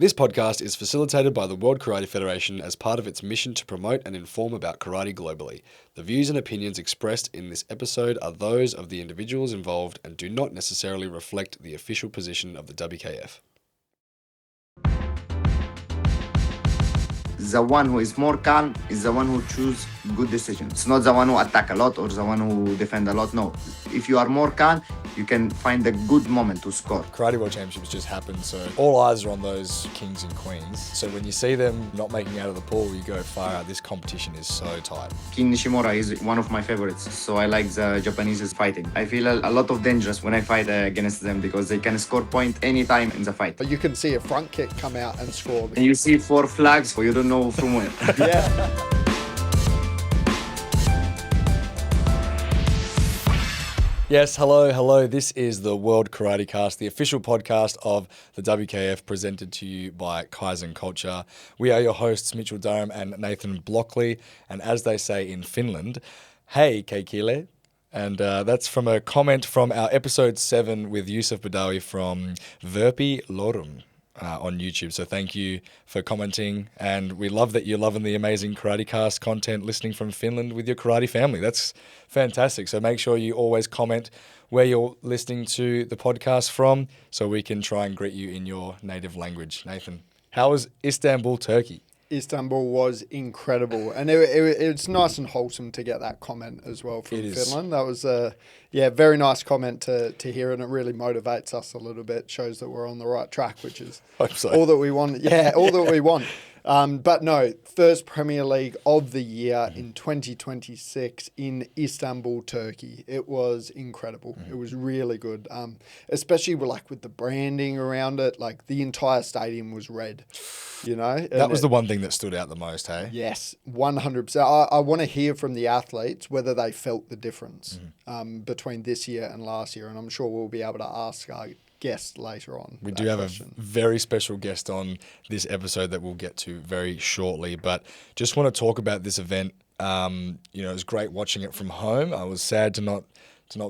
This podcast is facilitated by the World Karate Federation as part of its mission to promote and inform about karate globally. The views and opinions expressed in this episode are those of the individuals involved and do not necessarily reflect the official position of the WKF. The one who is more calm is the one who chooses good decisions. It's not the one who attack a lot or the one who defend a lot. No, if you are more calm, you can find a good moment to score. Karate World Championships just happened, so all eyes are on those kings and queens. So when you see them not making out of the pool, you go, far out, this competition is so tight. Kin Nishimura is one of my favorites, so I like the Japanese fighting. I feel a lot of dangerous when I fight against them because they can score point anytime in the fight. But you can see a front kick come out and score. And you see 4 flags, but you don't know from where. Yeah. Yes, hello. This is the World Karate Cast, the official podcast of the WKF, presented to you by Kaizen Culture. We are your hosts, Mitchell Durham and Nathan Blockley. And as they say in Finland, hey, Keikile. And that's from a comment from our episode 7 with Yusuf Badawi from Verpi Lorum on YouTube. So thank you for commenting. And we love that you're loving the amazing Karate Cast content, listening from Finland with your karate family. That's fantastic. So make sure you always comment where you're listening to the podcast from so we can try and greet you in your native language. Nathan, how was Istanbul, Turkey? Istanbul was incredible, and it's nice and wholesome to get that comment as well from Finland. That was a very nice comment to hear, and it really motivates us a little bit. Shows that we're on the right track, which is all that we want. Yeah, all that we want. But no, first Premier League of the year in 2026 in Istanbul, Turkey. It was incredible. It was really good, especially with the branding around it. Like the entire stadium was red. You know, that was the one thing that stood out the most, hey? Yes, 100%. I want to hear from the athletes whether they felt the difference between this year and last year, and I'm sure we'll be able to ask our guest later on. We do have a very special guest on this episode that we'll get to very shortly, but just want to talk about this event. It was great watching it from home. I was sad to not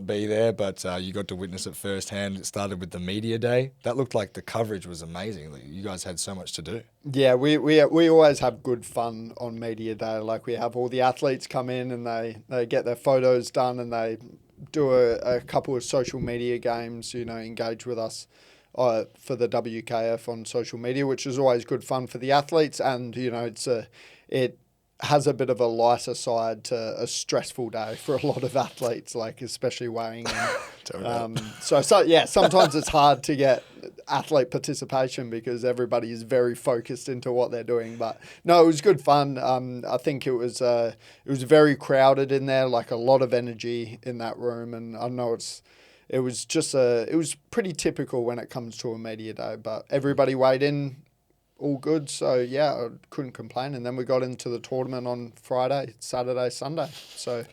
be there, but you got to witness it firsthand. It started with the media day. That looked like the coverage was amazing. You guys had so much to do. Yeah, we always have good fun on media day. Like we have all the athletes come in and they get their photos done and they do a couple of social media games, engage with us for the WKF on social media, which is always good fun for the athletes. And, it has a bit of a lighter side to a stressful day for a lot of athletes, especially weighing in. Sometimes it's hard to get athlete participation because everybody is very focused into what they're doing. But no, it was good fun. I think it was very crowded in there, a lot of energy in that room. And I know it was pretty typical when it comes to a media day, but everybody weighed in. All good. So, yeah, I couldn't complain. And then we got into the tournament on Friday, Saturday, Sunday. So,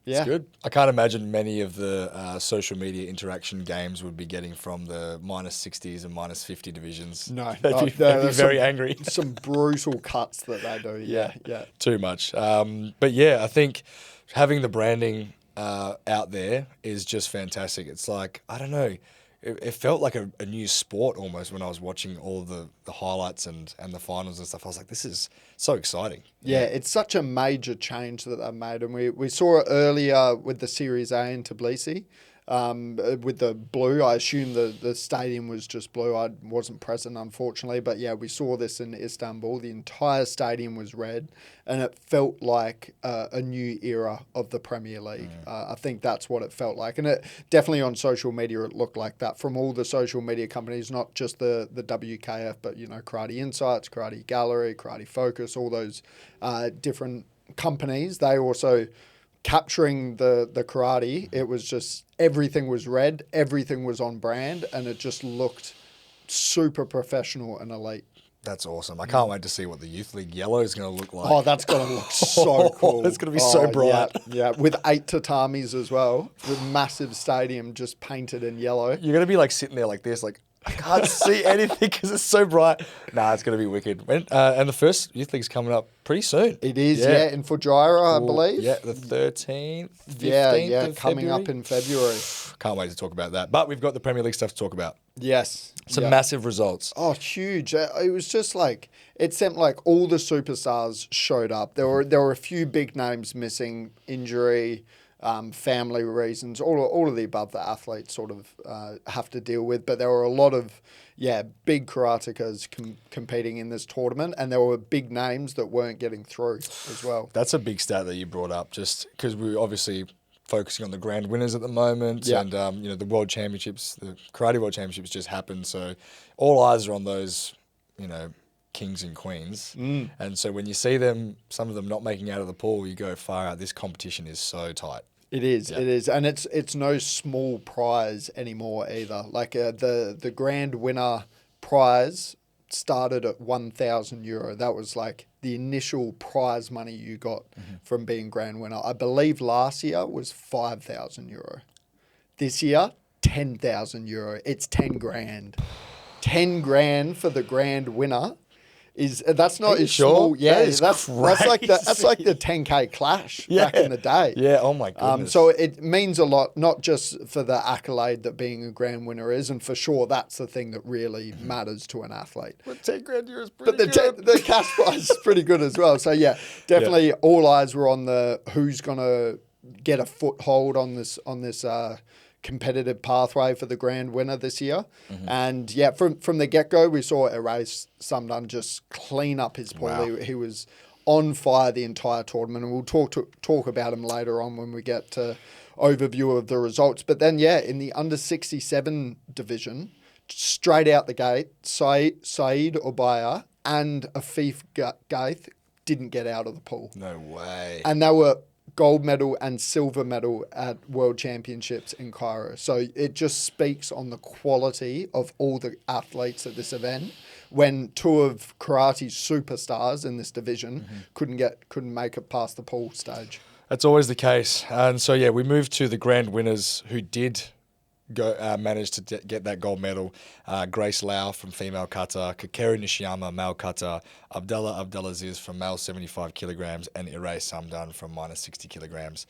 yeah. It's good. I can't imagine many of the social media interaction games would be getting from the -60s and -50 divisions. No. They'd be very angry. Some brutal cuts that they do. Yeah. Too much. But, yeah, I think having the branding out there is just fantastic. It's like, I don't know, it felt like a new sport almost when I was watching all of the highlights and the finals and stuff. I was like, this is so exciting. Yeah, it's such a major change that they've made. And we saw it earlier with the Series A in Tbilisi. With the blue, I assume the stadium was just blue. I wasn't present, unfortunately. But yeah, we saw this in Istanbul. The entire stadium was red, and it felt like a new era of the Premier League. I think that's what it felt like. And it definitely on social media, it looked like that from all the social media companies, not just the WKF, but, Karate Insights, Karate Gallery, Karate Focus, all those different companies. They also capturing the karate. It was just everything was red, everything was on brand, and it just looked super professional and elite. That's awesome. I can't wait to see what the Youth League yellow is going to look like. Oh, that's going to look so cool. It's going to be so bright. Yeah, with 8 tatamis as well, with massive stadium just painted in yellow. You're going to be sitting there like this, I can't see anything because it's so bright. Nah, it's going to be wicked. And the first Youth League's coming up pretty soon. It is, in Fujairah, I believe. Yeah, the 13th, 15th coming up in February. Can't wait to talk about that. But we've got the Premier League stuff to talk about. Yes. Some Yeah. massive results. Oh, huge. It was just like, it seemed like all the superstars showed up. There were a few big names missing, injury, family reasons, all of the above the athletes sort of have to deal with. But there were a lot of, big karatekas competing in this tournament, and there were big names that weren't getting through as well. That's a big stat that you brought up, just because we're obviously focusing on the grand winners at the moment, Yeah. and the World Championships, the Karate World Championships just happened, so all eyes are on those, kings and queens. And so when you see them, some of them not making out of the pool, you go, far out, this competition is so tight. It is, Yeah. it is, and it's no small prize anymore either. Like the grand winner prize started at €1,000. That was like the initial prize money you got from being grand winner. I believe last year was €5,000. This year, €10,000. It's 10 grand. 10 grand for the grand winner. That's not Are you as sure? small. Yeah, That is that's like the 10K clash back in the day. Yeah, oh my goodness. So it means a lot, not just for the accolade that being a grand winner is, and for sure that's the thing that really matters to an athlete. But 10 grand is pretty But the cash prize is pretty good as well. So yeah, definitely all eyes were on the who's gonna get a foothold on this competitive pathway for the grand winner this year. And yeah, from the get-go, we saw Erase Sumdun just clean up his pool. Wow. He was on fire the entire tournament, and we'll talk about him later on when we get to overview of the results. But then, in the under 67 division, straight out the gate, Saeed Obaya and Afif Gaith didn't get out of the pool. No way. And they were gold medal and silver medal at World Championships in Cairo. So it just speaks on the quality of all the athletes at this event when two of karate's superstars in this division couldn't make it past the pool stage. That's always the case. And so, we moved to the grand winners who did manage to get that gold medal. Grace Lau from female kata, Kakeru Nishiyama, male kata, Abdullah Abdelaziz from male 75 kilograms, and Erase Sumdun from minus 60 kilograms.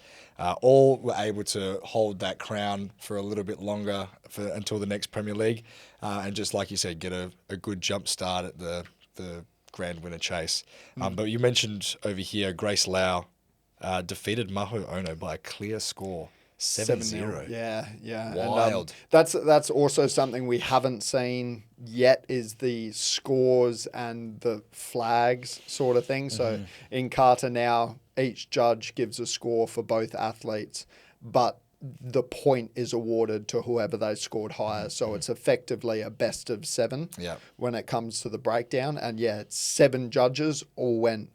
All were able to hold that crown for a little bit longer until the next Premier League. And just like you said, get a good jump start at the grand winner chase. But you mentioned over here, Grace Lau defeated Maho Ono by a clear score. 7-0. Yeah. Wild. And, that's also something we haven't seen yet is the scores and the flags sort of thing. So in kata now, each judge gives a score for both athletes, but the point is awarded to whoever they scored higher. So it's effectively a best of 7 when it comes to the breakdown. And it's 7 judges all went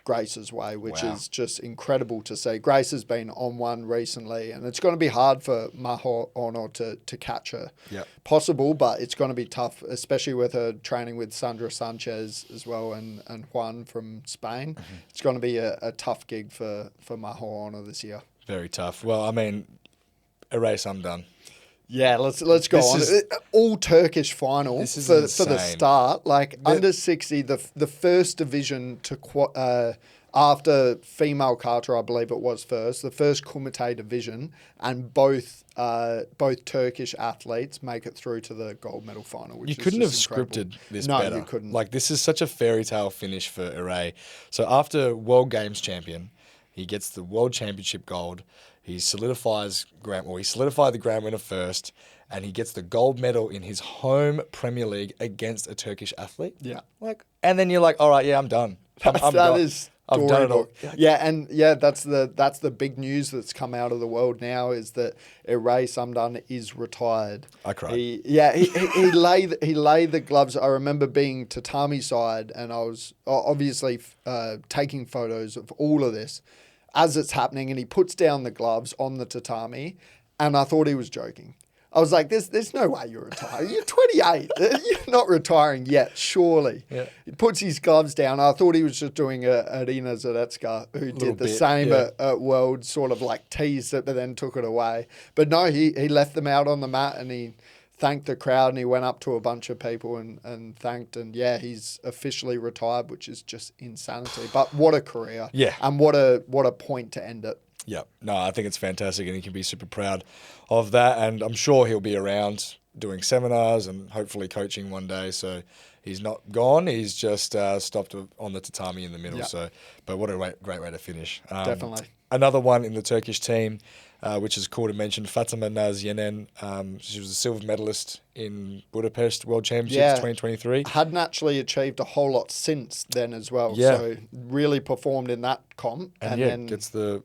Grace's way, which is just incredible to see. Grace has been on one recently, and it's going to be hard for Maho Ono to catch her. Possible, but it's going to be tough, especially with her training with Sandra Sanchez as well and Juan from Spain. It's going to be a tough gig for Maho Ono this year. Very tough. Well, I mean, Erase Sumdun. Yeah, let's go on. All Turkish final for the start. Like under 60, the first division to after female kata, I believe it was first, the first Kumite division, and both Turkish athletes make it through to the gold medal final. Which You couldn't have incredible. scripted this better. No, you couldn't. Like, this is such a fairy tale finish for Erase. So after World Games champion, he gets the World Championship gold. He solidified the grand winner first, and he gets the gold medal in his home Premier League against a Turkish athlete. Yeah. And then you're like, all right, I'm done. I'm That done. is I've done it all. that's the big news that's come out of the world now is that Erase Sumdun is retired. I cried. He lay the gloves. I remember being tatami side, and I was obviously taking photos of all of this as it's happening, and he puts down the gloves on the tatami, and I thought he was joking. I was like, there's no way you're retiring. You're 28. You're not retiring yet, surely. Yeah. He puts his gloves down. I thought he was just doing a Irina Zadetska, who did the same at World, sort of like teased it, but then took it away. But no, he left them out on the mat, and he thanked the crowd, and he went up to a bunch of people and thanked. And he's officially retired, which is just insanity. But what a career. Yeah. And what a point to end it. Yeah, no, I think it's fantastic, and he can be super proud of that, and I'm sure he'll be around doing seminars and hopefully coaching one day. So he's not gone. He's just stopped on the tatami in the middle. Yeah. So, but what a great way to finish. Definitely. Another one in the Turkish team, which is cool to mention, Fatima Naz Yenen. She was a silver medalist in Budapest World Championships 2023. Hadn't actually achieved a whole lot since then as well. Yeah. So really performed in that comp. And then gets the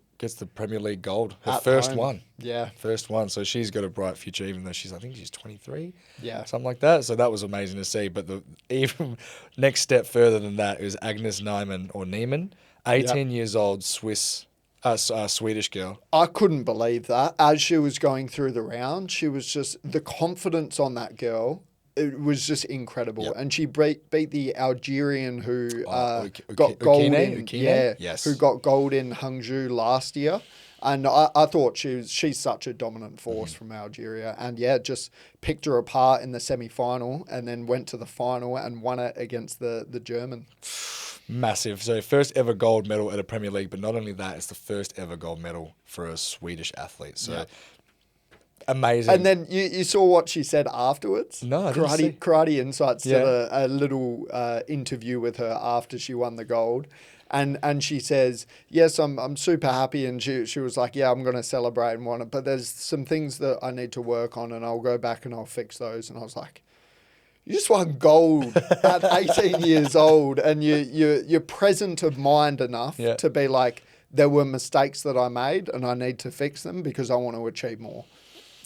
Premier League gold. Her at first home. one. Yeah. First one. So she's got a bright future, even though I think she's 23. Yeah. Something like that. So that was amazing to see. But the even next step further than that is Agnes Niemann, 18 years old, Swedish girl. I couldn't believe that. As she was going through the round, she was just, the confidence on that girl, it was just incredible. Yep. And she beat the Algerian who got Ukine? gold in, Ukine? Yes. who got gold in Hangzhou last year. And I thought she's such a dominant force from Algeria. And just picked her apart in the semi-final and then went to the final and won it against the German. Massive. So first ever gold medal at a Premier League, but not only that, it's the first ever gold medal for a Swedish athlete. So amazing. And then you saw what she said afterwards? No, I didn't see. Karate Insights did a little interview with her after she won the gold. And she says, yes, I'm super happy. And she was like, yeah, I'm going to celebrate and want it. But there's some things that I need to work on and I'll go back and I'll fix those. And I was like, you just won gold at 18 years old and you're present of mind enough to be like, there were mistakes that I made and I need to fix them because I want to achieve more,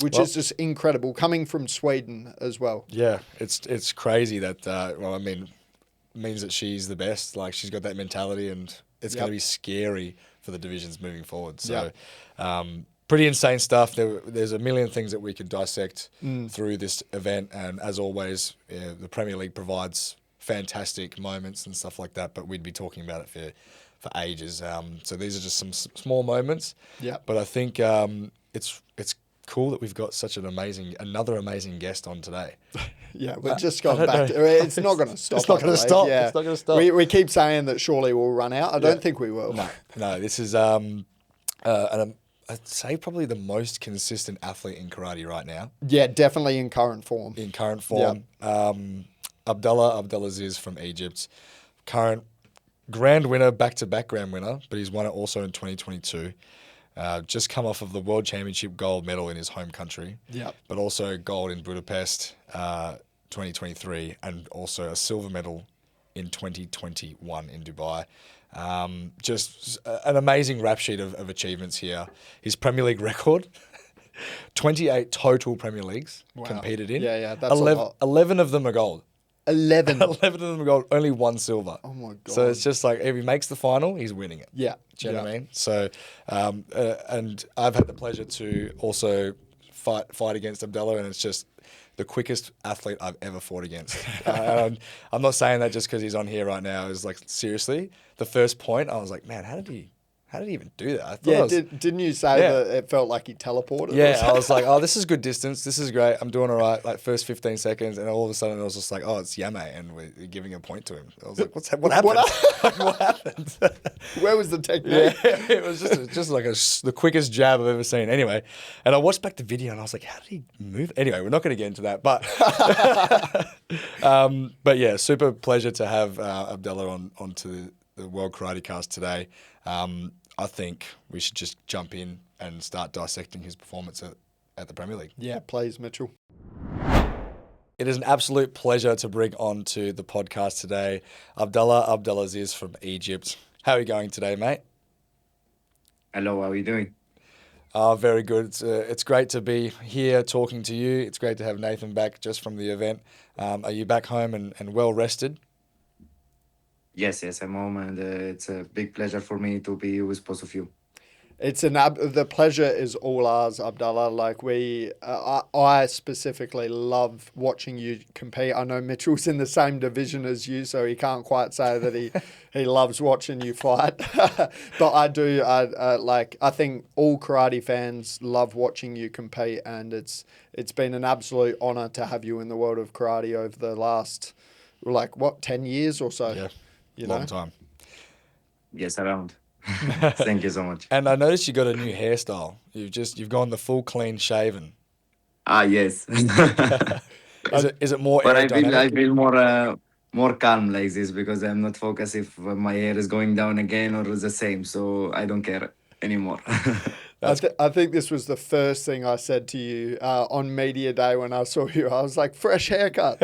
which is just incredible coming from Sweden as well. Yeah, it's crazy that, means that she's the best. Like she's got that mentality and it's going to be scary for the divisions moving forward. So, pretty insane stuff. There's a million things that we could dissect through this event. And as always, the Premier League provides fantastic moments and stuff like that, but we'd be talking about it for ages. So these are just some small moments. Yeah. But I think it's cool that we've got such another amazing guest on today. Yeah, we're just going back to it's not going to stop. It's not going to stop. Yeah. It's not going to stop. We keep saying that surely we'll run out. I don't think we will. No, this is I'd say probably the most consistent athlete in karate right now. Yeah, definitely in current form. Abdullah Abdelaziz from Egypt, current grand winner, back-to-back grand winner, but he's won it also in 2022. Just come off of the World Championship gold medal in his home country, but also gold in Budapest 2023 and also a silver medal in 2021 in Dubai. Just an amazing rap sheet of achievements here. His Premier League record, 28 total Premier Leagues competed in. Yeah, that's 11 of them are gold. 11. 11 of them are gold, only one silver. Oh my God. So it's just like if he makes the final, he's winning it. Yeah. Do you know what I mean? So, and I've had the pleasure to also fight against Abdullah, and it's just the quickest athlete I've ever fought against. I'm not saying that just because he's on here right now. It's like, seriously, the first point, I was like, man, how did he even do that? I thought didn't you say that it felt like he teleported? Yeah, I was like, oh, this is good distance. This is great. I'm doing all right. Like first 15 seconds, and all of a sudden, it was just like, oh, it's Yame, and we're giving a point to him. I was like, what happened? What happened? Where was the technique? Yeah, it was just like the quickest jab I've ever seen. Anyway, and I watched back the video, and I was like, how did he move? Anyway, we're not going to get into that, but yeah, super pleasure to have Abdullah onto the World Karate Cast today. I think we should just jump in and start dissecting his performance at the Premier League. Yeah, please, Mitchell. It is an absolute pleasure to bring on to the podcast today Abdullah Abdelaziz from Egypt. How are you going today, mate? Hello, how are you doing? Very good. It's great to be here talking to you. It's great to have Nathan back just from the event. Are you back home and well rested? Yes, I'm home, and it's a big pleasure for me to be with both of you. It's the pleasure is all ours, Abdullah. Like I specifically love watching you compete. I know Mitchell's in the same division as you, so he can't quite say that he loves watching you fight. But I do. I think all karate fans love watching you compete, and it's been an absolute honor to have you in the world of karate over the last 10 years or so. Yeah. Long time. Yes, around. Thank you so much. And I noticed you got a new hairstyle. You've gone the full clean shaven. Yes. Is it more But I aerodynamic? feel more calm like this because I'm not focused if my hair is going down again or the same. So I don't care anymore. That's I think this was the first thing I said to you on media day when I saw you. I was like, fresh haircut.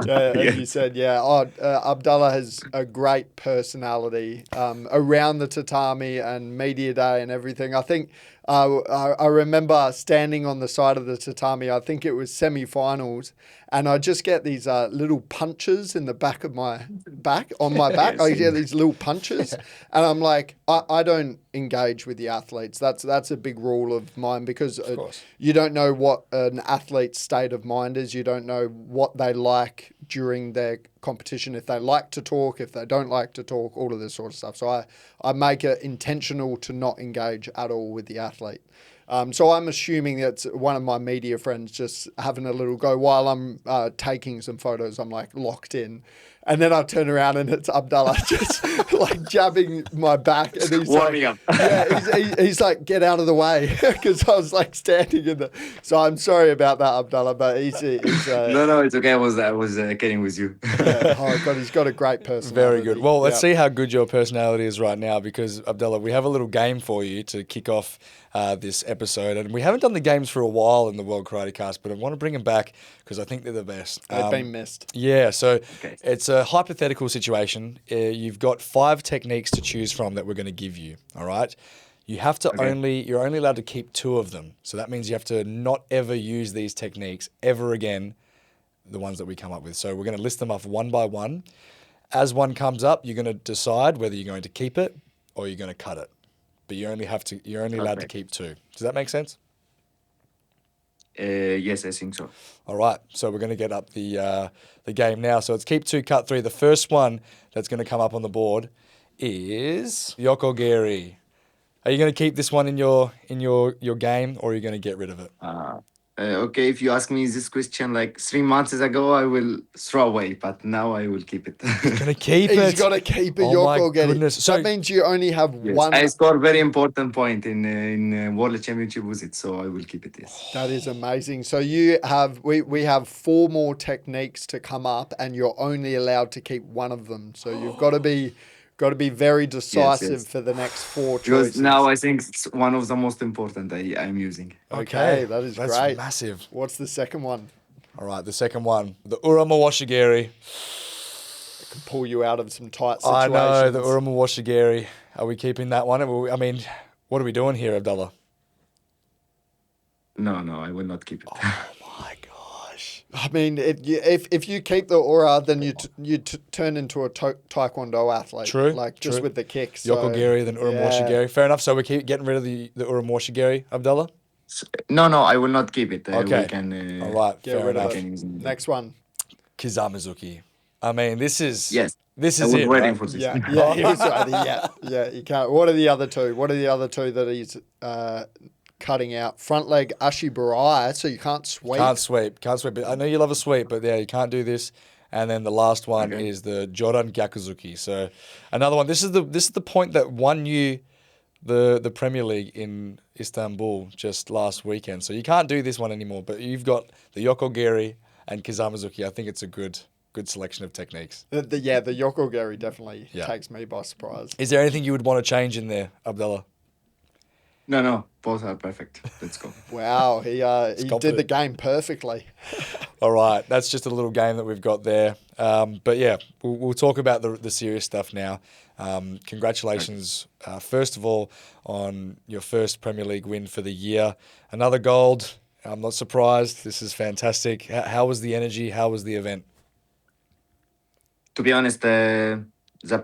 Yeah, and you Yes. said, yeah, oh, Abdullah has a great personality around the tatami and media day and everything. I think I remember standing on the side of the tatami. I think it was semi-finals, and I just get these little punches in the back of my back, on my back. Yes. I get these little punches, and I'm like, I don't engage with the athletes. That's a big rule of mine because course. you don't know what an athlete's state of mind is. You don't know what they like during their competition, if they like to talk, if they don't like to talk, all of this sort of stuff. So I make it intentional to not engage at all with the athlete. So I'm assuming that one of my media friends just having a little go while I'm taking some photos. I'm like locked in. And then I turn around and it's Abdullah just like jabbing my back. And he's Warming like, up. yeah, he's like, get out of the way. Because I was like standing in the. So I'm sorry about that, Abdullah, but he's No, it's okay. I was kidding with you. yeah, oh God, he's got a great personality. Very good. Well, let's Yeah. see how good your personality is right now because, Abdullah, we have a little game for you to kick off this episode. And we haven't done the games for a while in the World Karate Cast, but I want to bring them back because I think they're the best. They've been missed. Yeah, so Okay. it's a hypothetical situation. You've got 5 techniques to choose from that we're going to give you, all right? You have to you're only allowed to keep 2 of them. So that means you have to not ever use these techniques ever again, the ones that we come up with. So we're going to list them off one by one. As one comes up, you're going to decide whether you're going to keep it or you're going to cut it. But you're only allowed to Okay. keep 2. Does that make sense? Yes, I think so. All right, so we're going to get up the game now. So it's keep 2, cut 3. The first one that's going to come up on the board is Yokogiri. Are you going to keep this one in your game, or are you going to get rid of it? Okay, if you ask me this question like 3 months ago, I will throw away, but now I will keep it. Going to keep it. He's got to keep it. Oh my Yoko getting. goodness! So That means you only have Yes, one. I scored very important point in World Championship with it, so I will keep it. Yes. That is amazing. So you have we have 4 more techniques to come up, and you're only allowed to keep one of them. So you've got to be very decisive yes. for the next 4 Because choices. now I think it's one of the most important I'm using. Okay, that is that's great. massive. What's the second one? All right, the second one, the Urama Washigiri. It can pull you out of some tight I situations. know the Urama Washigiri. Are we keeping that one? I mean, what are we doing here, Abdullah? No, I will not keep it. Oh my gosh! I mean, if you keep the aura, then you turn into a taekwondo athlete. True, Like just true. with the kicks. so- Yokogiri, then Urama yeah. Washigiri. Fair enough. So we keep getting rid of the Urama Washigiri, Abdullah. No, I will not keep it. Okay. We can. All right, Get fair rid of enough. can it. use it. Next one. Kizamizuki. I mean, this is Yes, this I is was it. waiting Right? for this. Yeah, he was right. Yeah, you can't. What are the other 2? What are the other 2 that he's cutting out? Front leg ashibarai, so you can't sweep. Can't sweep. But I know you love a sweep, but yeah, you can't do this. And then the last one is the Joran Gyakuzuki. So another one. This is the point that won you the Premier League in Istanbul just last weekend. So you can't do this one anymore. But you've got the Yokogiri and Kizamizuki. I think it's a good selection of techniques. The Yokogiri definitely Yeah. takes me by surprise. Is there anything you would want to change in there, Abdullah? No, both are perfect. Let's go. Wow, he did confident. the game perfectly. All right, that's just a little game that we've got there. But yeah, we'll talk about the serious stuff now. Congratulations, first of all, on your first Premier League win for the year. Another gold. I'm not surprised. This is fantastic. How was the energy? How was the event? To be honest, the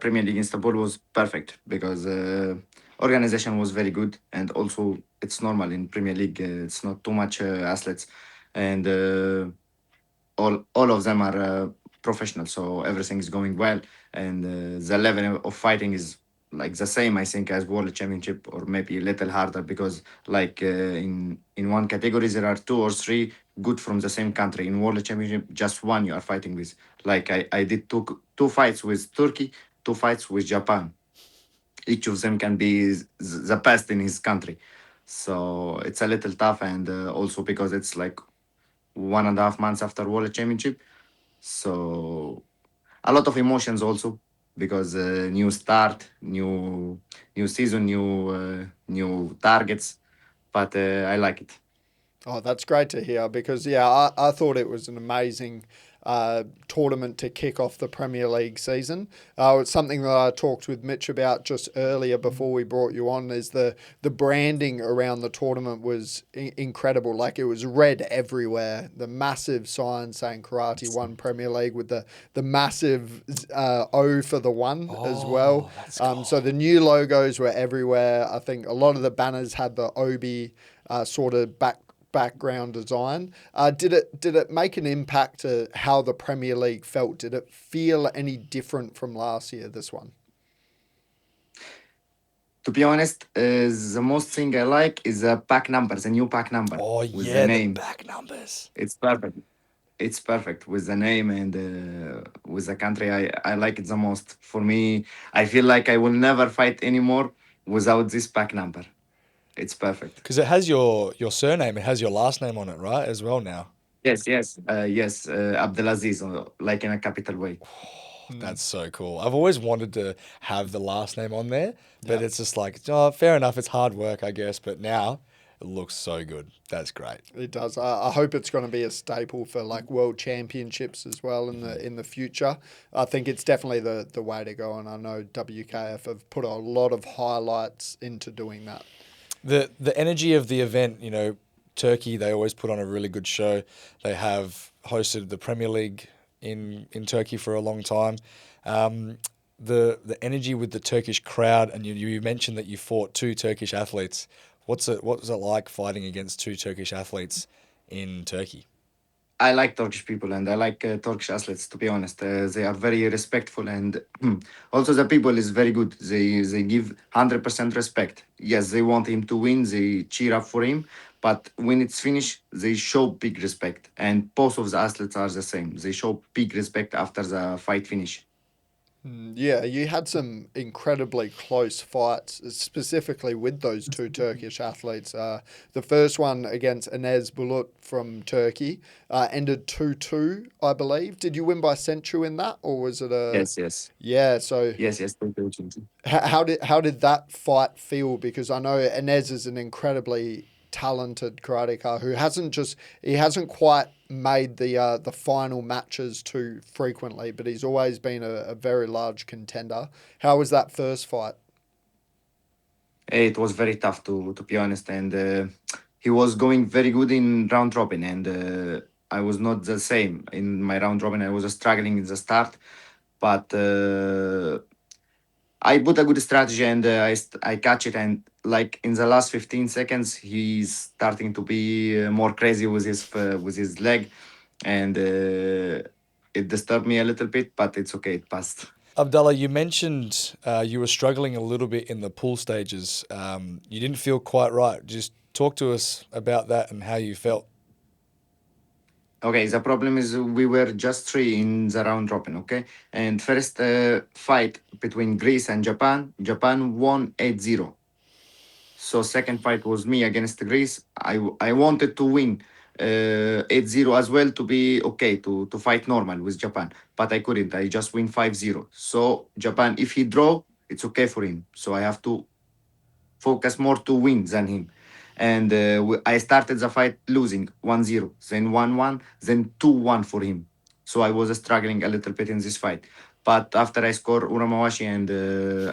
Premier League in Istanbul was perfect because organization was very good, and also it's normal in Premier League. It's not too much athletes, and all of them are professional, so everything is going well, and the level of fighting is like the same, I think, as World Championship, or maybe a little harder because like in one category there are 2 or 3 good from the same country. In World Championship, just one you are fighting with. Like I did two fights with Turkey, 2 fights with Japan. Each of them can be the best in his country. So it's a little tough, and also because it's like 1.5 months after World Championship. So a lot of emotions also because new start, new season, new targets. But I like it. Oh, that's great to hear because, I thought it was an amazing tournament to kick off the Premier League season. It's something that I talked with Mitch about just earlier before we brought you on is the branding around the tournament was incredible. Like it was red everywhere. The massive sign saying Karate One Premier League with the massive O for the one as well. That's cool. So the new logos were everywhere. I think a lot of the banners had the Obi sort of background design. Did it make an impact to how the Premier League felt? Did it feel any different from last year, this one? To be honest, the most thing I like is the pack number, the new pack number Oh with the yeah, the name. back numbers. It's perfect. It's perfect with the name and with the country. I like it the most. For me, I feel like I will never fight anymore without this pack number. It's perfect. Because it has your surname, it has your last name on it, right? As well now. Yes. Abdelaziz, like in a capital way. That's so cool. I've always wanted to have the last name on there, but Yeah. it's just like, oh, fair enough. It's hard work, I guess. But now it looks so good. That's great. It does. I hope it's going to be a staple for like World Championships as well in the future. I think it's definitely the way to go, and I know WKF have put a lot of highlights into doing that. The energy of the event, Turkey, they always put on a really good show. They have hosted the Premier League in Turkey for a long time. The energy with the Turkish crowd, and you mentioned that you fought two Turkish athletes. What was it like fighting against two Turkish athletes in Turkey? I like Turkish people and I like Turkish athletes. To be honest, they are very respectful and also the people is very good. They give 100% respect. Yes, they want him to win. They cheer up for him, but when it's finished, they show big respect. And both of the athletes are the same. They show big respect after the fight finish. Yeah, you had some incredibly close fights, specifically with those two Turkish athletes. The first one against Enes Bulut from Turkey ended 2-2, I believe. Did you win by Centu in that, or was it a? Yes. Yeah, so Yes. how did that fight feel? Because I know Enes is an incredibly talented karateka who hasn't quite made the final matches too frequently, but he's always been a very large contender. How was that first fight? It was very tough to be honest, and he was going very good in round robin, and I was not the same in my round robin. I was struggling in the start, but I put a good strategy and I catch it, and like in the last 15 seconds, he's starting to be more crazy with his leg, and it disturbed me a little bit, but it's okay. It passed. Abdallah, you mentioned you were struggling a little bit in the pool stages. You didn't feel quite right. Just talk to us about that and how you felt. Okay, the problem is we were just three in the round robin, okay? And first fight between Greece and Japan, Japan won 8-0. So second fight was me against Greece. I wanted to win 8-0 as well to be okay, to fight normal with Japan. But I couldn't. I just win 5-0. So Japan, if he draw, it's okay for him. So I have to focus more to win than him. And I started the fight losing 1-0, then 1-1, then 2-1 for him. So I was struggling a little bit in this fight. But after I score Uramawashi and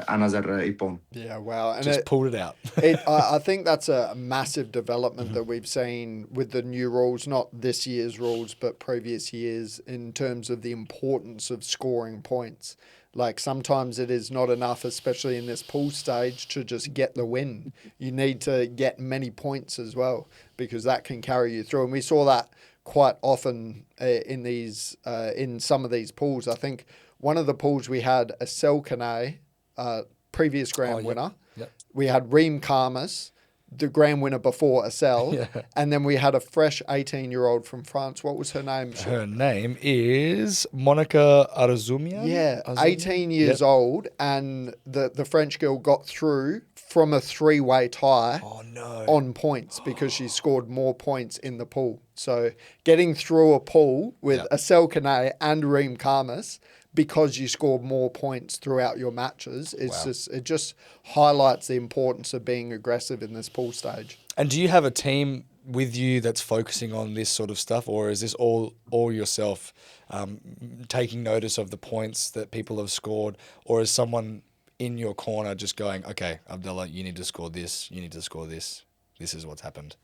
another Ippon. Yeah, wow. And Just pulled it out. I think that's a massive development that we've seen with the new rules, not this year's rules, but previous years, in terms of the importance of scoring points. Like sometimes it is not enough, especially in this pool stage, to just get the win. You need to get many points as well, because that can carry you through. And we saw that quite often in some of these pools. I think one of the pools we had a Selkane, previous grand winner. Yep. We had Reem Karmas, the grand winner before Assel. Yeah. And then we had a fresh 18-year-old from France. What was her name? Her name is Monica Arzoumian. Yeah, Arzoumian? 18 years Yep. old, and the French girl got through from a three-way tie Oh no. on points because she scored more points in the pool. So getting through a pool with Yep. Assel Kane and Reem Karmas because you scored more points throughout your matches, Wow. it just highlights the importance of being aggressive in this pool stage. And do you have a team with you that's focusing on this sort of stuff, or is this all yourself taking notice of the points that people have scored, or is someone in your corner just going, okay, Abdullah, you need to score this, you need to score this, this is what's happened?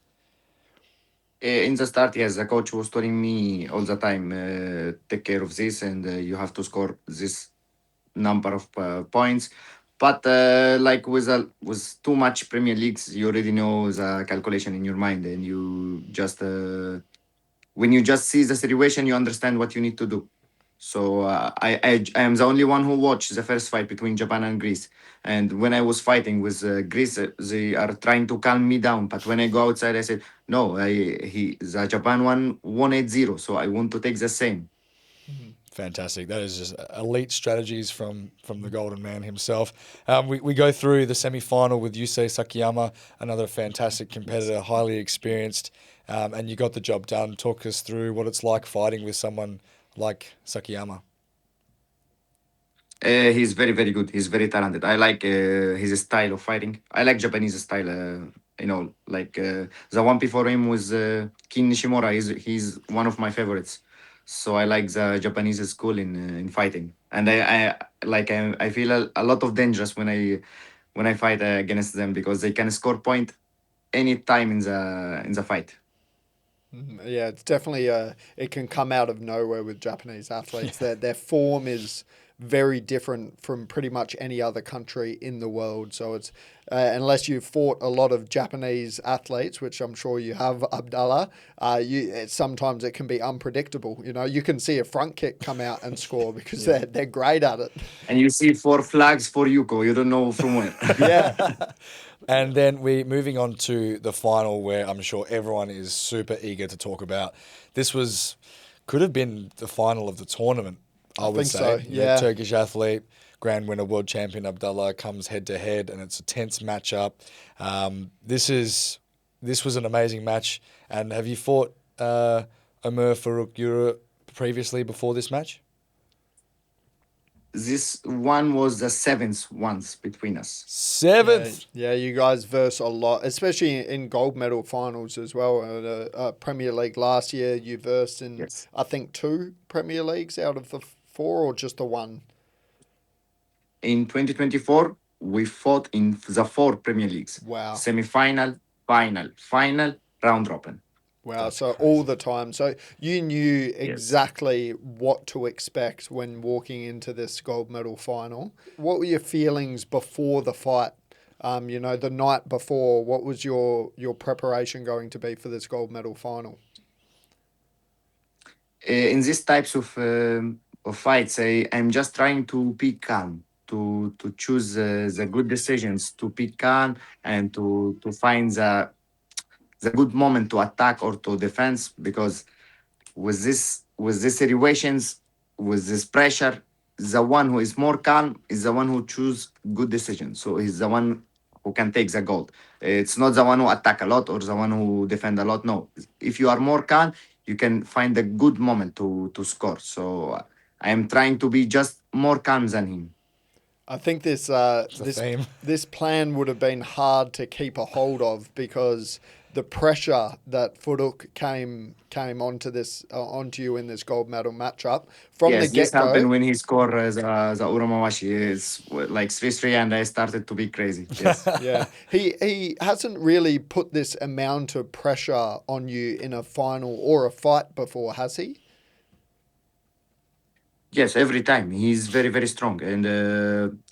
In the start, yes, the coach was telling me all the time, take care of this, and you have to score this number of points. But like with too much Premier Leagues, you already know the calculation in your mind, and you just when you just see the situation, you understand what you need to do. So I am the only one who watched the first fight between Japan and Greece. And when I was fighting with Greece, they are trying to calm me down. But when I go outside, I said, no, the Japan one won 8-0. So I want to take the same. Fantastic. That is just elite strategies from the Golden Man himself. We go through the semi-final with Yusei Sakayama, another fantastic competitor, highly experienced, and you got the job done. Talk us through what it's like fighting with someone like Sakayama. He's very, very good. He's very talented. I like his style of fighting. I like Japanese style. Like the one before him was Kin Nishimura. He's one of my favorites. So I like the Japanese school in fighting, and I feel a lot of dangerous when I fight against them because they can score point any time in the fight. Yeah, it's definitely it can come out of nowhere with Japanese athletes. Their form is very different from pretty much any other country in the world. So it's unless you've fought a lot of Japanese athletes, which I'm sure you have, Abdallah, sometimes it can be unpredictable. You know, you can see a front kick come out and score because they're great at it. And you see 4 flags for Yuko. You don't know from where. Yeah. And then we moving on to the final, where I'm sure everyone is super eager to talk about. This could have been the final of the tournament, I would think say. so, You know, yeah. Turkish athlete, grand winner, world champion Abdallah comes head to head, and it's a tense matchup. This was an amazing match. And have you fought Ömer Faruk Yura previously before this match? This one was the 7th once between us. 7th. Yeah, you guys verse a lot, especially in gold medal finals as well. Premier League last year, you versed in, Yes. I think, 2 Premier Leagues out of the 4 or just the 1? In 2024, we fought in the 4 Premier Leagues. Wow. Semi-final, final, round robin. Wow, That's so crazy. all the time. So you knew exactly what to expect when walking into this gold medal final. What were your feelings before the fight? The night before, what was your preparation going to be for this gold medal final? In these types of fights, I'm just trying to be calm, to choose the good decisions, to be calm, and to find the good moment to attack or to defense. Because with these situations, with this pressure, the one who is more calm is the one who choose good decisions. So he's the one who can take the gold. It's not the one who attack a lot or the one who defend a lot. No, if you are more calm, you can find a good moment to score. So I am trying to be just more calm than him. I think this the theme. this plan would have been hard to keep a hold of because the pressure that Faruk came onto you in this gold medal matchup from Yes, the this get-go. happened when he scored the Uramawashi. It's like 3-3 and I started to be crazy. Yes. Yeah, he hasn't really put this amount of pressure on you in a final or a fight before, has he? Yes, every time he's very, very strong, and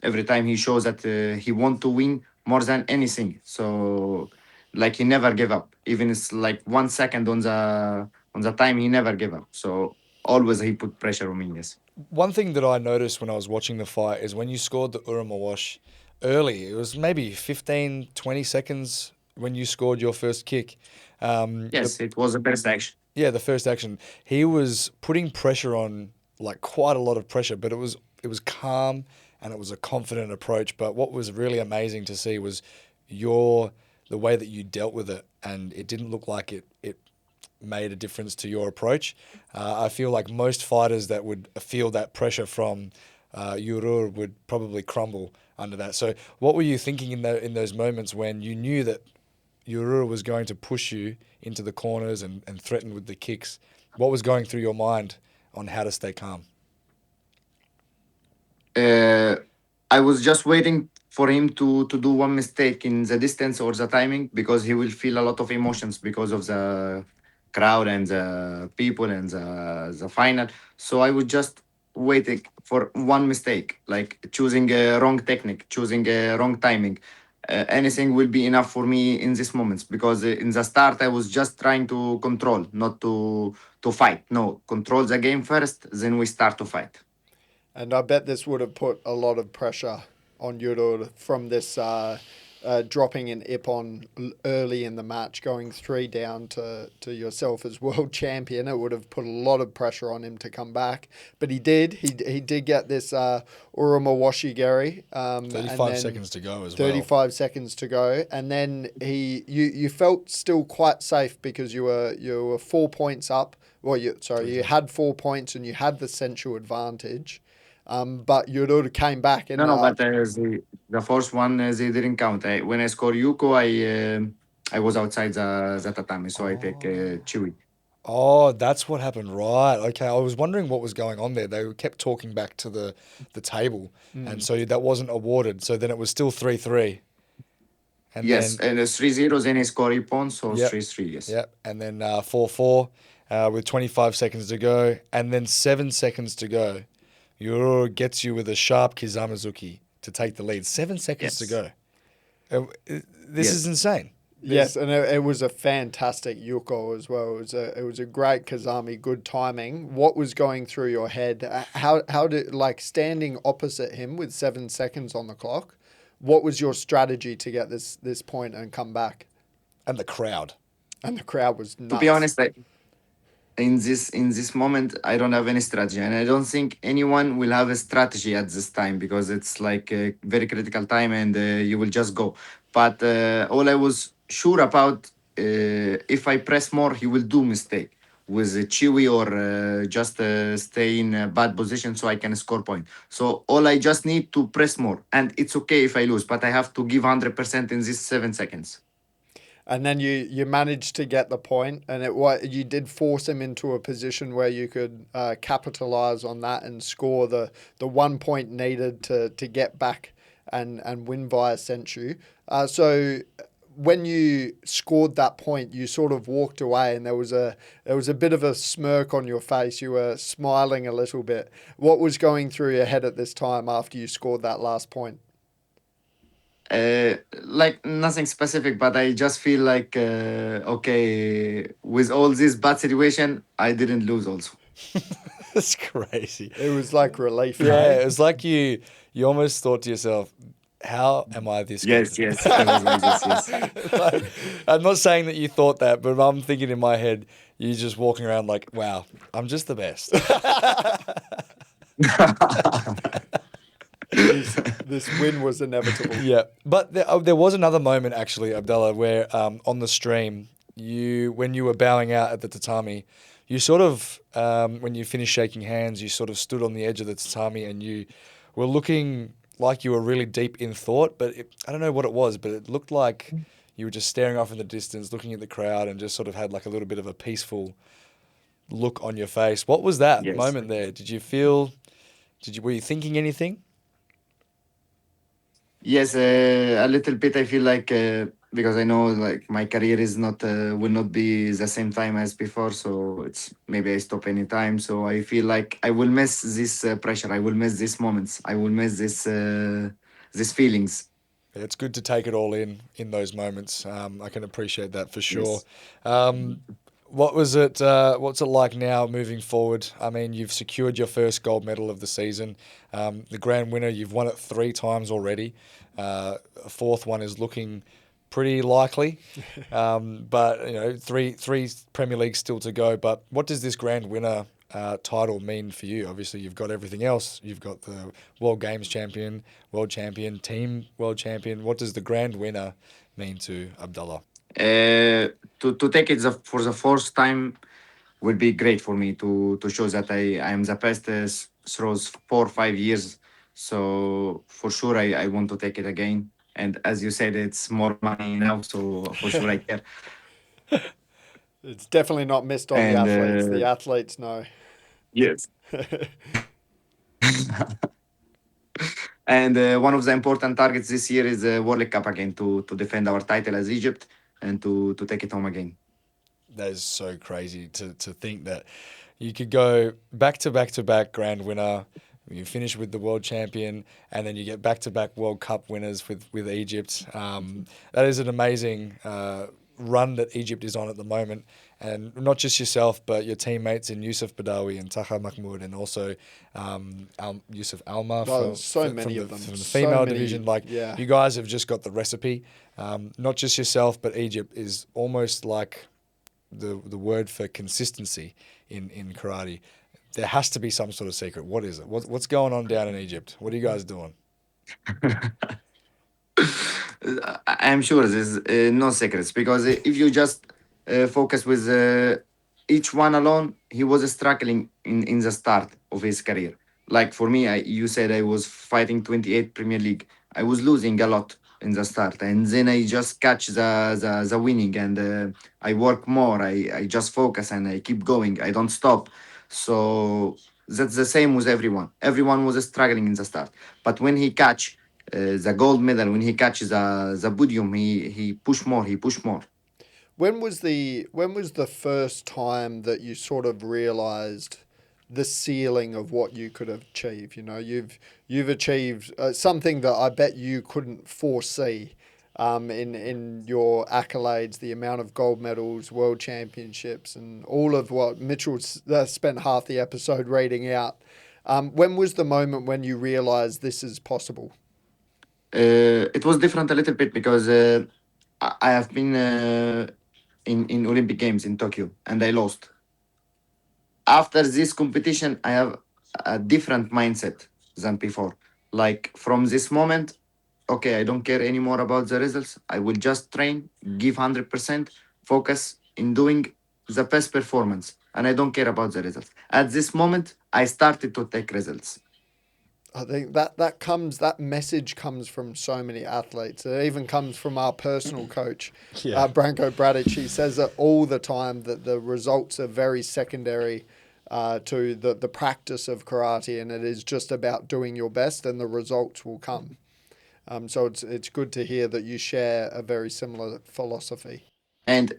every time he shows that he want to win more than anything. So, like he never gave up. Even it's like 1 second on the time he never gave up. So always he put pressure on me. Yes. One thing that I noticed when I was watching the fight is when you scored the Uramawash early, it was maybe 15, 20 seconds when you scored your first kick. Yes, it was the best action. Yeah, the first action. He was putting pressure on, like quite a lot of pressure, but it was calm and it was a confident approach. But what was really amazing to see was the way that you dealt with it, and it didn't look like it made a difference to your approach. I feel like most fighters that would feel that pressure from Yurur would probably crumble under that. So what were you thinking in those moments when you knew that Yurur was going to push you into the corners and threaten with the kicks? What was going through your mind on how to stay calm? I was just waiting for him to do one mistake in the distance or the timing, because he will feel a lot of emotions because of the crowd and the people and the final. So I was just waiting for one mistake, like choosing a wrong technique, choosing a wrong timing. Anything will be enough for me in these moments, because in the start I was just trying to control, not to fight. No, control the game first, then we start to fight. And I bet this would have put a lot of pressure on Yurur from this dropping an Ep.10 early in the match, going 3 down to yourself as world champion. It would have put a lot of pressure on him to come back. But he did. He did get this Urumawashi Gary. 35 seconds to go as 35 seconds to go. And then you felt still quite safe because you were 4 points up. Well, you had 4 points and you had the central advantage. But Yurur came back. And, No, but the first one, they didn't count. When I scored Yuko, I was outside the tatami, so I take Chewy. Oh, that's what happened, right? Okay, I was wondering what was going on there. They kept talking back to the table, and so that wasn't awarded. So then it was still 3-3. And yes, then, and it's 3-0, then I score Ipon, so Yep. 3-3, yes. Yep, and then 4-4 with 25 seconds to go, and then 7 seconds to go. Yurur gets you with a sharp Kizamazuki to take the lead. 7 seconds to go. This is insane. Yes, and it was a fantastic yuko as well. It was a great Kazami, good timing. What was going through your head? How did, like, standing opposite him with 7 seconds on the clock? What was your strategy to get this point and come back? And the crowd. And the crowd was nuts. To be honest, in this moment, I don't have any strategy, and I don't think anyone will have a strategy at this time, because it's like a very critical time, and you will just go. But all I was sure about, if I press more, he will do mistake with Chewy, or just stay in a bad position so I can score point. So all I just need to press more, and it's okay if I lose, but I have to give 100% in these 7 seconds. And then you managed to get the point, and you did force him into a position where you could capitalize on that and score the 1 point needed to get back and win via Senchu. So when you scored that point, you sort of walked away, and there was a bit of a smirk on your face. You were smiling a little bit. What was going through your head at this time after you scored that last point? Like nothing specific, but I just feel like okay, with all this bad situation, I didn't lose also. That's crazy. It was like relief. Yeah, it was like you almost thought to yourself, how am I this good? Yes, I was like this, yes. Like, I'm not saying that you thought that, but I'm thinking in my head, you just walking around like, wow, I'm just the best. This win was inevitable. Yeah, but there was another moment actually, Abdallah, where on the stream, when you were bowing out at the tatami, you sort of, when you finished shaking hands, you sort of stood on the edge of the tatami and you were looking like you were really deep in thought, but I don't know what it was, but it looked like you were just staring off in the distance, looking at the crowd, and just sort of had like a little bit of a peaceful look on your face. What was that moment there? Were you thinking anything? Yes, a little bit. I feel like because I know like my career is not will not be the same time as before, so it's maybe I stop anytime. So I feel like I will miss this pressure. I will miss these moments. I will miss these feelings. Yeah, it's good to take it all in those moments. I can appreciate that for sure. Yes. What was it? What's it like now moving forward? I mean, you've secured your first gold medal of the season. The grand winner, you've won it 3 times already. A 4th one is looking pretty likely. But three Premier Leagues still to go. But what does this grand winner title mean for you? Obviously, you've got everything else. You've got the World Games champion, World Champion, Team World Champion. What does the grand winner mean to Abdullah? To take it for the first time would be great for me to show that I am the best through 4 or 5 years. So for sure, I want to take it again. And as you said, it's more money now, so for sure I care. It's definitely not missed on the And athletes. The athletes know. yes. And one of the important targets this year is the World Cup again to defend our title as Egypt and to take it home again. That is so crazy to think that you could go back to back to back grand winner. You finish with the world champion, and then you get back to back World Cup winners with Egypt. That is an amazing run that Egypt is on at the moment. And not just yourself, but your teammates in Yusuf Badawi and Taha Mahmoud, and also Yusuf Alma Oh, so many of them. from the So female many, division. yeah. You guys have just got the recipe. Not just yourself, but Egypt is almost like the word for consistency in karate. There has to be some sort of secret. What is it? What's going on down in Egypt? What are you guys doing? I'm sure there's no secrets because if you just focus with each one alone, he was struggling in the start of his career. Like for me, you said I was fighting 28 Premier League. I was losing a lot in the start, and then I just catch the winning, and I work more. I just focus and I keep going. I don't stop. So that's the same with everyone. Everyone was struggling in the start, but when he catch the gold medal, when he catches the podium, he push more. He push more. When was the first time that you sort of realized the ceiling of what you could achieve? You've achieved something that I bet you couldn't foresee. In your accolades, the amount of gold medals, world championships, and all of what Mitchell spent half the episode reading out. When was the moment when you realized this is possible? It was different a little bit because I have been in Olympic Games in Tokyo and I lost. After this competition, I have a different mindset than before. Like from this moment, okay, I don't care anymore about the results. I will just train, give 100%, focus in doing the best performance, and I don't care about the results. At this moment, I started to take results. I think that message comes from so many athletes. It even comes from our personal coach, Branko Bradic. He says it all the time that the results are very secondary to the practice of karate, and it is just about doing your best, and the results will come. So it's good to hear that you share a very similar philosophy. And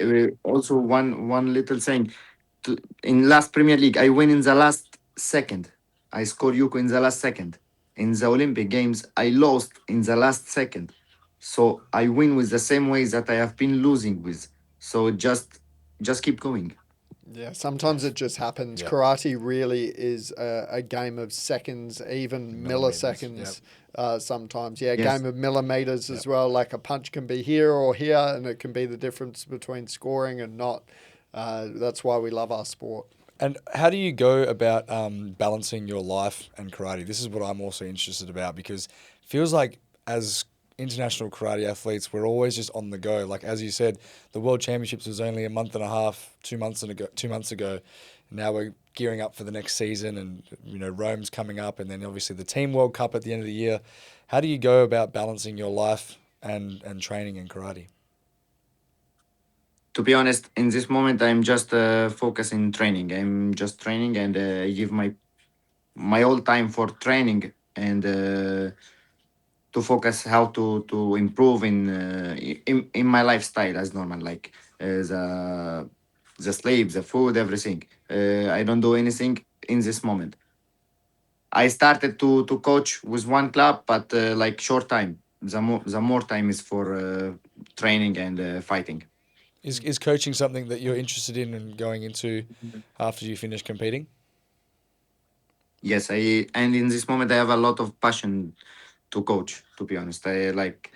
also one little thing, in last Premier League, I win in the last second. I score Yuko in the last second. In the Olympic Games, I lost in the last second. So I win with the same ways that I have been losing with. So just keep going. Yeah, sometimes it just happens. Yep. Karate really is a game of seconds, even Millimeters, milliseconds. Sometimes, yeah, a Yes. game of millimeters as well. Like a punch can be here or here, and it can be the difference between scoring and not. That's why we love our sport. And how do you go about balancing your life and karate? This is what I'm also interested about because it feels like as international karate athletes, we're always just on the go. Like as you said, the World Championships was only a month and a half, 2 months ago. 2 months ago, now we're gearing up for the next season, and Rome's coming up, and then obviously the Team World Cup at the end of the year. How do you go about balancing your life and training in karate? To be honest, in this moment, I'm just focusing training. I'm just training and I give my whole time for training and to focus how to improve in my lifestyle as normal, like the sleep, the food, everything. I don't do anything in this moment. I started to coach with one club, but like short time. The more time is for training and fighting. Is coaching something that you're interested in and going into after you finish competing? Yes, and in this moment I have a lot of passion to coach. To be honest, I like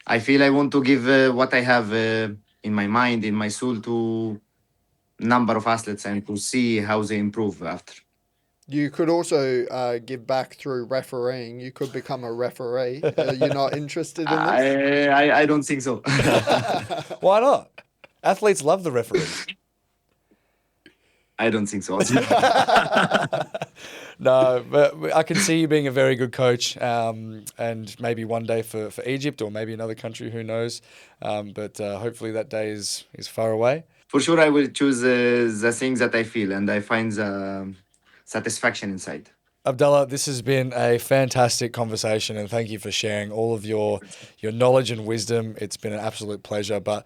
I feel I want to give what I have in my mind, in my soul, to number of athletes and to see how they improve after. You could also give back through refereeing. You could become a referee. You're not interested in this? I don't think so. Why not? Athletes love the referees. I don't think so. Also. No, but I can see you being a very good coach, and maybe one day for Egypt or maybe another country, who knows. But hopefully that day is far away. For sure, I will choose the things that I feel and I find the satisfaction inside. Abdallah, this has been a fantastic conversation, and thank you for sharing all of your knowledge and wisdom. It's been an absolute pleasure. But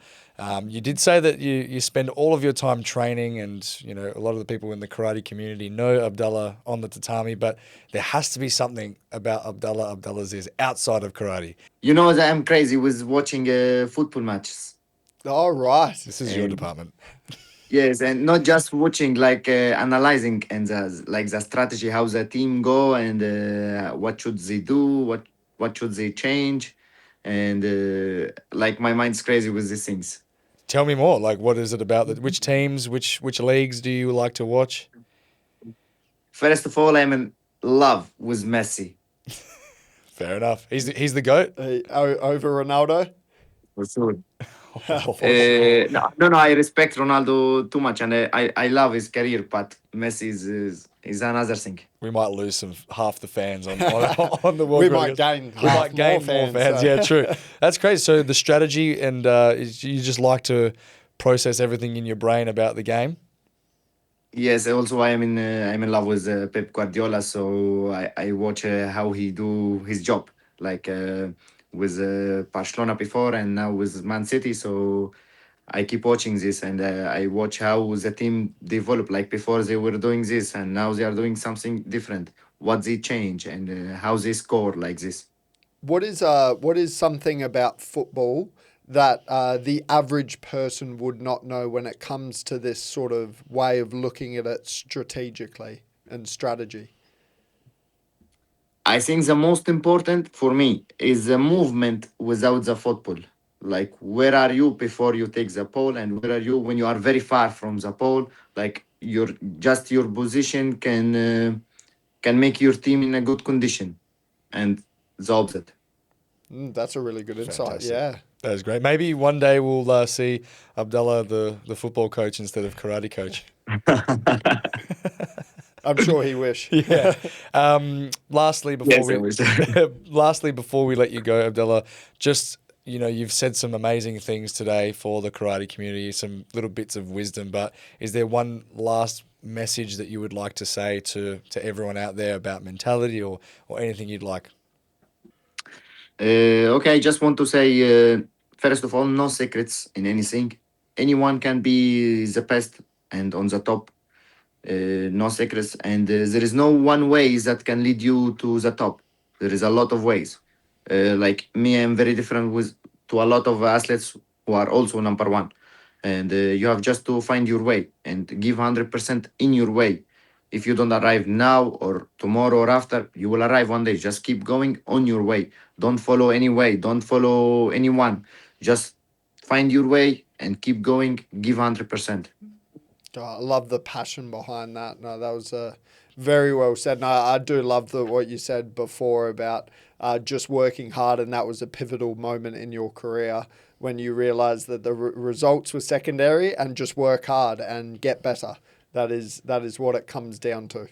you did say that you spend all of your time training, and you know a lot of the people in the karate community know Abdallah on the tatami. But there has to be something about Abdullah Abdelaziz outside of karate. You know that I'm crazy with watching football matches. All right. This is your And department. yes, and not just watching, like analyzing and the strategy, how the team go and what should they do, what should they change, and like my mind's crazy with these things. Tell me more. Like, what is it about? Which teams, which leagues do you like to watch? First of all, I'm in love with Messi. Fair enough. He's the goat. Over Ronaldo? For sure. No, I respect Ronaldo too much, and I love his career. But Messi is another thing. We might lose half the fans on the World We Cup. might gain We half might gain more fans. so- Yeah, true. That's crazy. So the strategy and you just like to process everything in your brain about the game. Yes, also I'm in love with Pep Guardiola, so I watch how he do his job, like with Barcelona before and now with Man City. So I keep watching this and I watch how the team develop. Like before they were doing this and now they are doing something different. What they change and how they score like this. What is something about football that the average person would not know when it comes to this sort of way of looking at it strategically and strategy? I think the most important for me is the movement without the football. Like where are you before you take the pole, and where are you when you are very far from the pole? Like your position can make your team in a good condition, and the opposite. That's a really good insight. Fantastic. Yeah. That is great. Maybe one day we'll see Abdallah the football coach instead of karate coach. I'm sure he wish. Yeah. Lastly, before Yes, I we wish. lastly before we let you go, Abdallah, just you've said some amazing things today for the karate community, some little bits of wisdom. But is there one last message that you would like to say to everyone out there about mentality or anything you'd like? Okay, I just want to say, first of all, no secrets in anything. Anyone can be the best and on the top. No secrets, and there is no one way that can lead you to the top. There is a lot of ways. Like me, I'm very different with to a lot of athletes who are also number one, and you have just to find your way and give 100% in your way. If you don't arrive now or tomorrow or after, you will arrive one day. Just keep going on your way. Don't follow any way. Don't follow anyone. Just find your way and keep going. Give 100%. I love the passion behind that. No, that was very well said. And I do love what you said before about just working hard, and that was a pivotal moment in your career when you realised that the results were secondary and just work hard and get better. That is what it comes down to.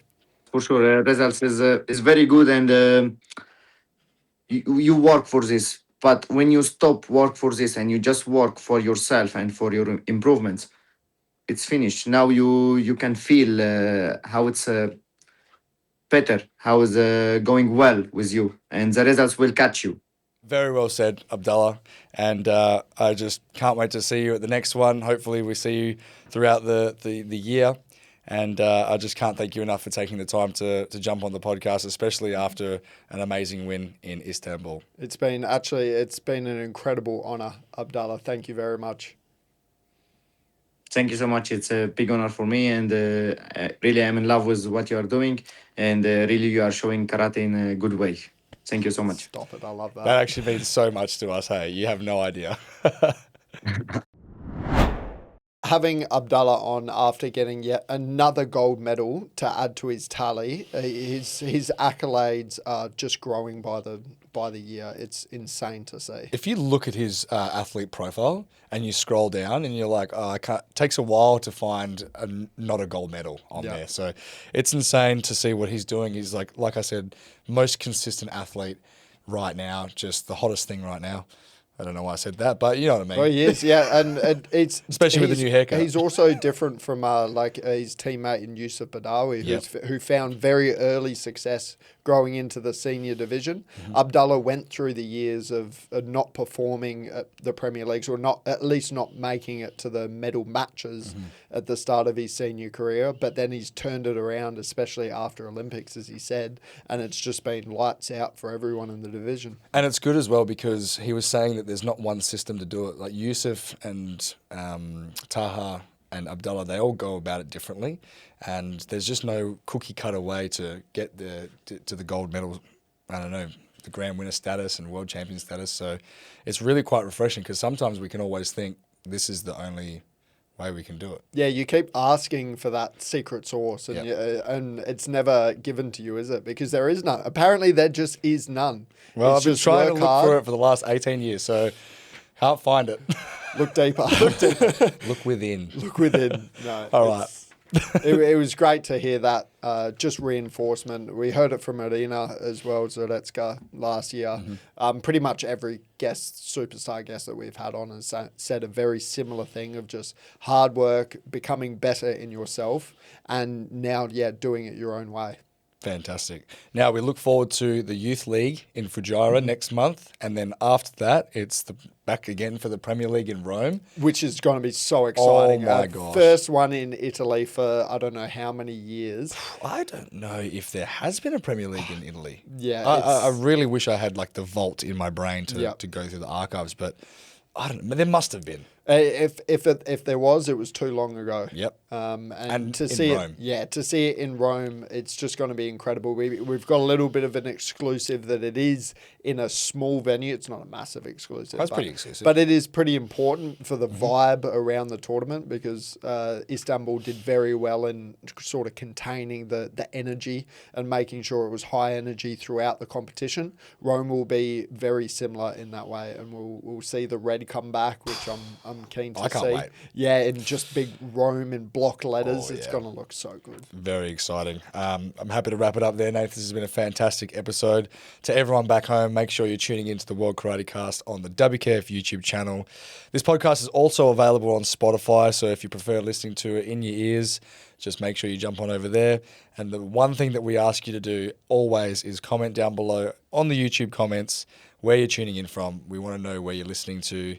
For sure, results is very good, and you work for this. But when you stop work for this and you just work for yourself and for your improvements, it's finished. Now you can feel how it's better, how is going well with you, and the results will catch you. Very well said, Abdallah. And I just can't wait to see you at the next one. Hopefully we see you throughout the year. And I just can't thank you enough for taking the time to jump on the podcast, especially after an amazing win in Istanbul. It's been an incredible honour, Abdallah. Thank you very much. Thank you so much. It's a big honor for me, and really I'm in love with what you are doing, and really you are showing karate in a good way. Thank you so much. Stop it. I love that. That actually means so much to us. Hey, you have no idea. Having Abdallah on after getting yet another gold medal to add to his tally, his accolades are just growing by the year. It's insane to see. If you look at his athlete profile and you scroll down and you're like, oh, it takes a while to find not a gold medal on there. So it's insane to see what he's doing. He's like I said, most consistent athlete right now, just the hottest thing right now. I don't know why I said that, but you know what I mean. Well, he is, yeah, and it's especially with the new haircut. He's also different from his teammate in Yusuf Badawi, who found very early success growing into the senior division. Abdallah went through the years of not performing at the Premier Leagues, or at least not making it to the medal matches at the start of his senior career, but then he's turned it around, especially after Olympics, as he said, and it's just been lights out for everyone in the division. And it's good as well because he was saying that there's not one system to do it. Like Yusuf and Taha and Abdallah, they all go about it differently, and there's just no cookie cutter way to get to the gold medal. I don't know, the grand winner status and world champion status. So it's really quite refreshing because sometimes we can always think this is the only way we can do it. Yeah, you keep asking for that secret sauce, and and it's never given to you, is it? Because there is none. Apparently, there just is none. Well, it's I've been trying to look for it for the last 18 years, so can't find it. Look deeper. Look within. Look within. No. All right. It was great to hear that, just reinforcement. We heard it from Arena as well, Zodetska, last year. Pretty much every superstar guest that we've had on has said a very similar thing of just hard work, becoming better in yourself, and now, doing it your own way. Fantastic. Now we look forward to the Youth League in Fujairah next month, and then after that, it's back again for the Premier League in Rome, which is going to be so exciting. Oh my gosh! First one in Italy for I don't know how many years. I don't know if there has been a Premier League in Italy. Yeah, I really wish I had like the vault in my brain to go through the archives, but I don't know. There must have been. If there was, it was too long ago. Yep. And to see Rome. to see it in Rome, it's just going to be incredible. We've got a little bit of an exclusive that it is in a small venue. It's not a massive exclusive. That's pretty exclusive. But it is pretty important for the vibe around the tournament because Istanbul did very well in sort of containing the energy and making sure it was high energy throughout the competition. Rome will be very similar in that way, and we'll see the red come back, which I'm keen to see. I can't wait. Yeah, in just big Rome in block letters. It's going to look so good. Very exciting. I'm happy to wrap it up there, Nate. This has been a fantastic episode. To everyone back home, make sure you're tuning into the World Karate Cast on the WKF YouTube channel. This podcast is also available on Spotify, so if you prefer listening to it in your ears, just make sure you jump on over there. And the one thing that we ask you to do always is comment down below on the YouTube comments where you're tuning in from. We want to know where you're listening to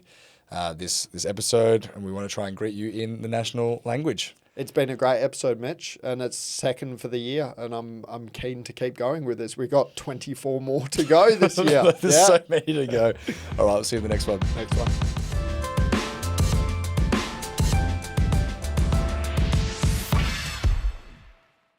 this episode, and we want to try and greet you in the national language. It's been a great episode, Mitch, and it's second for the year, and I'm keen to keep going with this. We've got 24 more to go this year. There's so many to go. All right, we'll see you in the next one. Next one.